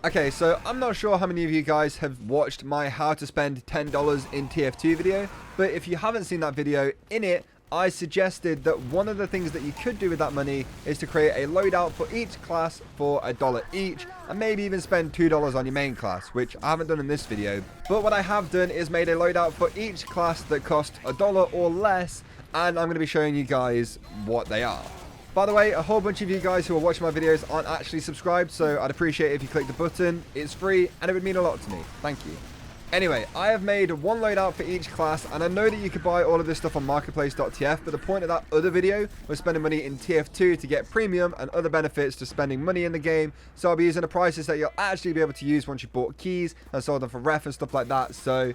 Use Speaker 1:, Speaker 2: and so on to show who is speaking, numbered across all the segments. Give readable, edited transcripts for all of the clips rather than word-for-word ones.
Speaker 1: Okay, so I'm not sure how many of you guys have watched my how to spend $10 in TF2 video, but if you haven't seen that video, in it, I suggested that one of the things that you could do with that money is to create a loadout for each class for $1 each, and maybe even spend $2 on your main class, which I haven't done in this video. But what I have done is made a loadout for each class that cost $1 or less, and I'm going to be showing you guys what they are. By the way, a whole bunch of you guys who are watching my videos aren't actually subscribed, so I'd appreciate it if you click the button. It's free, and it would mean a lot to me. Thank you. Anyway, I have made one loadout for each class, and I know that you could buy all of this stuff on marketplace.tf, but the point of that other video was spending money in TF2 to get premium and other benefits to spending money in the game, so I'll be using the prices that you'll actually be able to use once you bought keys and sold them for ref and stuff like that, so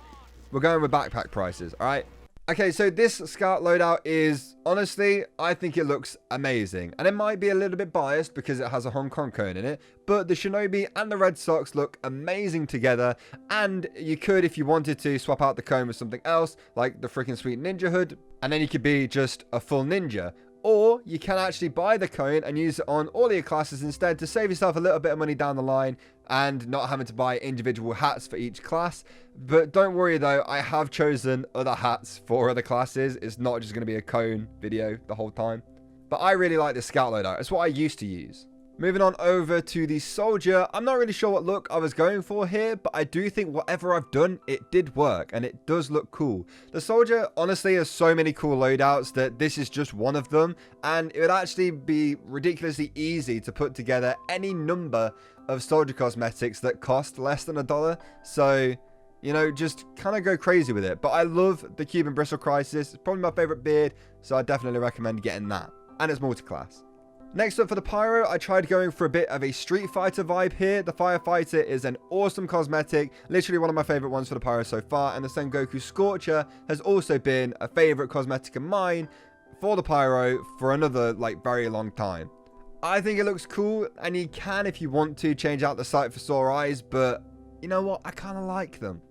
Speaker 1: we're going with backpack prices, alright? Okay, so this scout loadout is, honestly, I think it looks amazing. And it might be a little bit biased because it has a Hong Kong cone in it. But the Shinobi and the Red Sox look amazing together. And you could, if you wanted to, swap out the cone with something else, like the freaking sweet ninja hood. And then you could be just a full ninja. Or you can actually buy the cone and use it on all your classes instead to save yourself a little bit of money down the line and not having to buy individual hats for each class. But don't worry though, I have chosen other hats for other classes. It's not just going to be a cone video the whole time. But I really like this scout loadout. It's what I used to use. Moving on over to the soldier, I'm not really sure what look I was going for here, but I do think whatever I've done, it did work, and it does look cool. The soldier, honestly, has so many cool loadouts that this is just one of them, and it would actually be ridiculously easy to put together any number of soldier cosmetics that cost less than $1, so, you know, just kind of go crazy with it. But I love the Cuban Bristle Crisis. It's probably my favorite beard, so I definitely recommend getting that, and it's multi-class. Next up for the Pyro, I tried going for a bit of a Street Fighter vibe here. The Firefighter is an awesome cosmetic, literally one of my favorite ones for the Pyro so far, and the Sengoku Scorcher has also been a favorite cosmetic of mine for the Pyro for another, like, very long time. I think it looks cool, and you can, if you want to, change out the sight for sore eyes, but you know what? I kind of like them.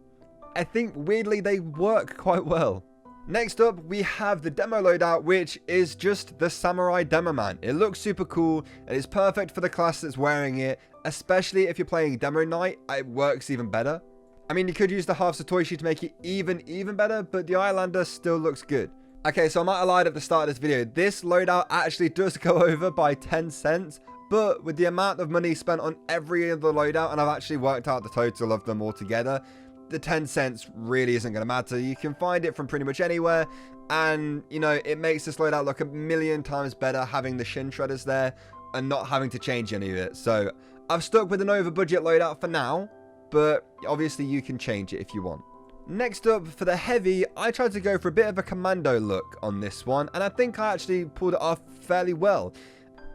Speaker 1: I think, weirdly, they work quite well. Next up, we have the demo loadout, which is just the Samurai Demo Man. It looks super cool, and it's perfect for the class that's wearing it, especially if you're playing Demo Night. It works even better. I mean, you could use the half Satoshi to make it even better, but the Islander still looks good. Okay, so I might have lied at the start of this video. This loadout actually does go over by 10 cents, but with the amount of money spent on every other loadout, and I've actually worked out the total of them all together, the 10 cents really isn't going to matter. You can find it from pretty much anywhere, and you know, it makes this loadout look a million times better having the shin shredders there and not having to change any of it. So I've stuck with an over budget loadout for now, but obviously you can change it if you want. Next up for the heavy, I tried to go for a bit of a commando look on this one, and I think I actually pulled it off fairly well.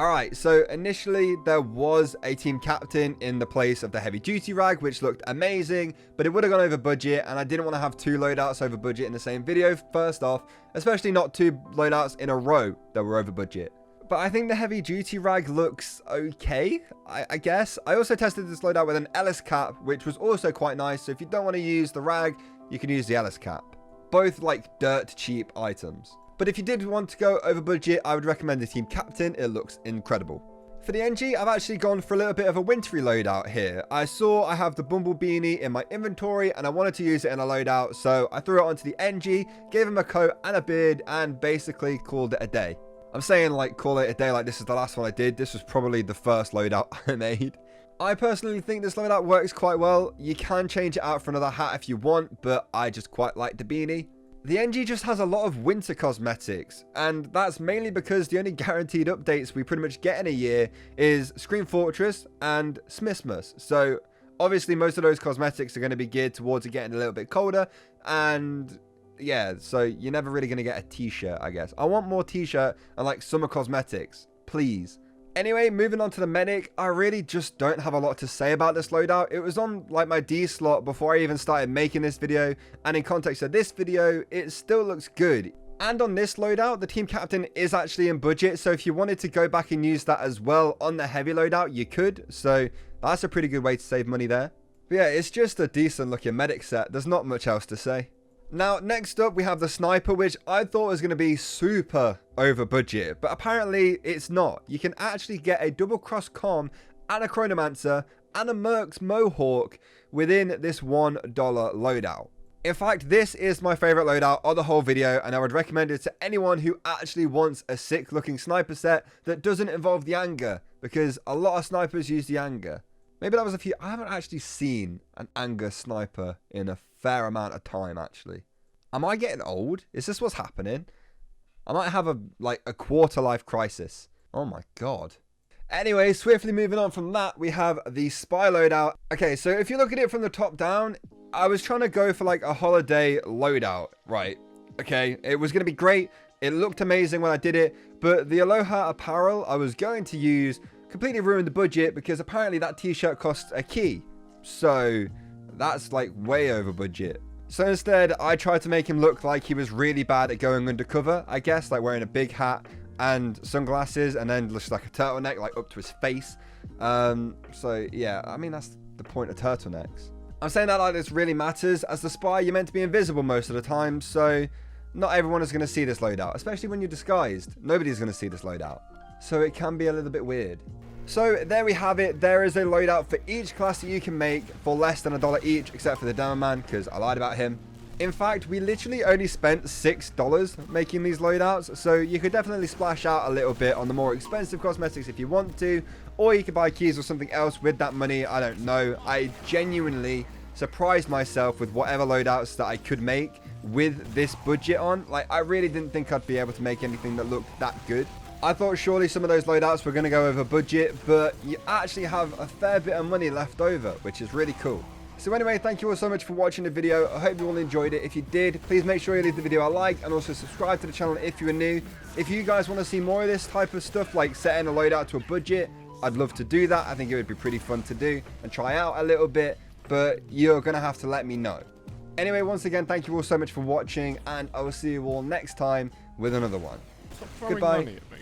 Speaker 1: Alright, so initially there was a team captain in the place of the heavy duty rag, which looked amazing, but it would have gone over budget, and I didn't want to have two loadouts over budget in the same video, first off, especially not two loadouts in a row that were over budget. But I think the heavy duty rag looks okay, I guess. I also tested this loadout with an Ellis cap, which was also quite nice, so if you don't want to use the rag, you can use the Ellis cap. Both like dirt cheap items. But if you did want to go over budget, I would recommend the team captain. It looks incredible. For the NG, I've actually gone for a little bit of a wintry loadout here. I saw I have the Bumble Beanie in my inventory, and I wanted to use it in a loadout, so I threw it onto the NG, gave him a coat and a beard, and basically called it a day. I'm saying like call it a day like this is the last one I did. This was probably the first loadout I made. I personally think this loadout works quite well. You can change it out for another hat if you want, but I just quite like the beanie. The NG just has a lot of winter cosmetics, and that's mainly because the only guaranteed updates we pretty much get in a year is Scream Fortress and Smithmas. So obviously most of those cosmetics are going to be geared towards it getting a little bit colder, and yeah, so you're never really going to get a t-shirt, I guess. I want more t-shirt and like summer cosmetics, please. Anyway, moving on to the medic, I really just don't have a lot to say about this loadout. It was on like my D slot before I even started making this video, and in context of this video, it still looks good. And on this loadout, the team captain is actually in budget, so if you wanted to go back and use that as well on the heavy loadout, you could. So that's a pretty good way to save money there. But yeah, it's just a decent looking medic set. There's not much else to say. Now, next up, we have the sniper, which I thought was going to be super over budget, but apparently it's not. You can actually get a double cross comm and a chronomancer and a Merc's Mohawk within this $1 loadout. In fact, this is my favorite loadout of the whole video, and I would recommend it to anyone who actually wants a sick looking sniper set that doesn't involve the anger, because a lot of snipers use the anger. Maybe that was a few. I haven't actually seen an anger sniper in a fair amount of time, actually. Am I getting old? Is this what's happening? I might have a quarter life crisis. Oh my god. Anyway, swiftly moving on from that, we have the spy loadout. Okay, so if you look at it from the top down, I was trying to go for like a holiday loadout, right? Okay, it was going to be great. It looked amazing when I did it, but the Aloha apparel I was going to use completely ruined the budget because apparently that t-shirt costs a key. So that's like way over budget. So instead, I tried to make him look like he was really bad at going undercover, I guess, like wearing a big hat and sunglasses and then just like a turtleneck like up to his face. So yeah, I mean, that's the point of turtlenecks. I'm saying that like this really matters. As the spy, you're meant to be invisible most of the time, so not everyone is going to see this loadout, especially when you're disguised. Nobody's going to see this loadout, so it can be a little bit weird. So there we have it. There is a loadout for each class that you can make for less than $1 each, except for the Demo Man, because I lied about him. In fact, we literally only spent $6 making these loadouts, so you could definitely splash out a little bit on the more expensive cosmetics if you want to, or you could buy keys or something else with that money. I don't know. I genuinely surprised myself with whatever loadouts that I could make with this budget on. Like, I really didn't think I'd be able to make anything that looked that good. I thought surely some of those loadouts were going to go over budget, but you actually have a fair bit of money left over, which is really cool. So anyway, thank you all so much for watching the video. I hope you all enjoyed it. If you did, please make sure you leave the video a like and also subscribe to the channel if you are new. If you guys want to see more of this type of stuff, like setting a loadout to a budget, I'd love to do that. I think it would be pretty fun to do and try out a little bit, but you're going to have to let me know. Anyway, once again, thank you all so much for watching, and I will see you all next time with another one.
Speaker 2: Stop throwing
Speaker 1: Goodbye.
Speaker 2: money at me.